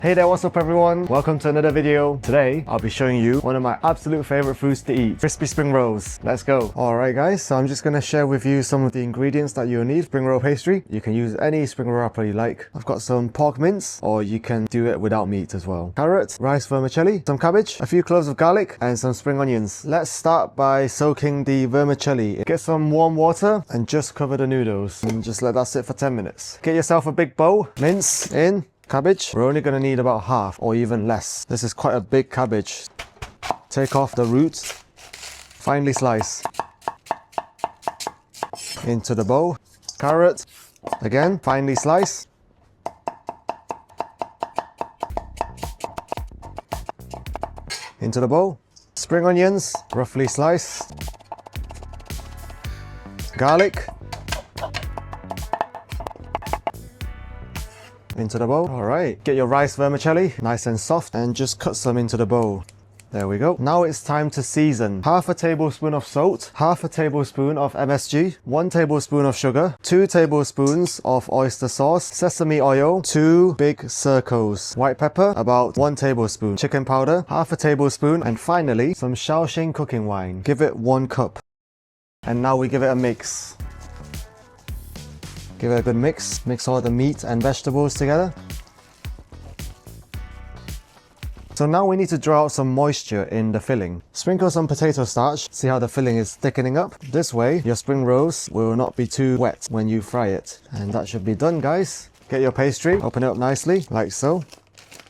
Hey there, what's up everyone? Welcome to another video. Today, I'll be showing you one of my absolute favorite foods to eat, crispy spring rolls. Let's go. Alright guys, so I'm just going to share with you some of the ingredients that you'll need. Spring roll pastry. You can use any spring roll wrapper you like. I've got some pork mince, or you can do it without meat as well. Carrot, rice vermicelli, some cabbage, a few cloves of garlic, and some spring onions. Let's start by soaking the vermicelli. Get some warm water and just cover the noodles and just let that sit for 10 minutes. Get yourself a big bowl, mince in. Cabbage, we're only going to need about half or even less. This is quite a big cabbage. Take off the roots, finely slice. Into the bowl. Carrot, again, finely slice. Into the bowl. Spring onions, roughly sliced. Garlic. Into the bowl. Alright, get your rice vermicelli, nice and soft, and just cut some into the bowl. There we go. Now it's time to season. Half a tablespoon of salt, half a tablespoon of MSG, 1 tablespoon of sugar, 2 tablespoons of oyster sauce, sesame oil, 2 big circles, white pepper, about 1 tablespoon, chicken powder, half a tablespoon, and finally, some Shaoxing cooking wine. Give it 1 cup. And now we give it a mix. Give it a good mix. Mix all the meat and vegetables together. So now we need to draw out some moisture in the filling. Sprinkle some potato starch. See how the filling is thickening up? This way, your spring rolls will not be too wet when you fry it. And that should be done, guys. Get your pastry, open it up nicely, like so.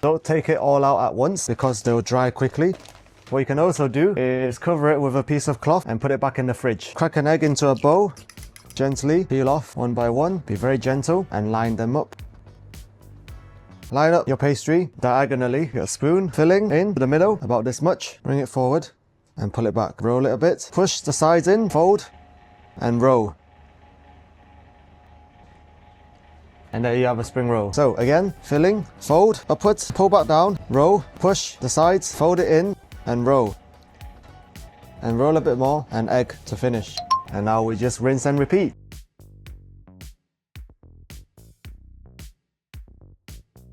Don't take it all out at once because they'll dry quickly. What you can also do is cover it with a piece of cloth and put it back in the fridge. Crack an egg into a bowl. Gently peel off one by one, be very gentle and line them up. Line up your pastry diagonally, get a spoon, filling in the middle, about this much. Bring it forward and pull it back. Roll it a bit, push the sides in, fold and roll. And there you have a spring roll. So again, filling, fold, upwards, pull back down, roll, push the sides, fold it in and roll. And roll a bit more and egg to finish. And now we just rinse and repeat.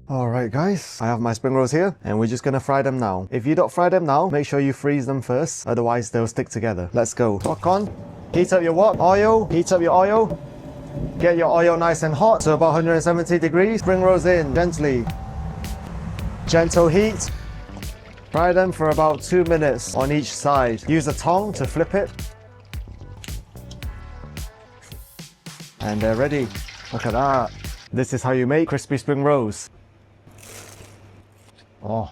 Alright guys, I have my spring rolls here and we're just gonna fry them now. If you don't fry them now, make sure you freeze them first, otherwise they'll stick together. Let's go. Wok on, heat up your wok, oil, heat up your oil. Get your oil nice and hot to about 170 degrees. Spring rolls in gently. Gentle heat. Fry them for about 2 minutes on each side. Use a tongue to flip it. And they're ready. Look at that. This is how you make crispy spring rolls. Oh,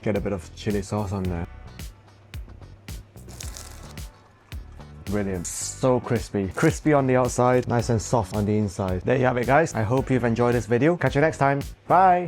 get a bit of chili sauce on there. Brilliant. So crispy. Crispy on the outside, nice and soft on the inside. There you have it guys. I hope you've enjoyed this video. Catch you next time. Bye.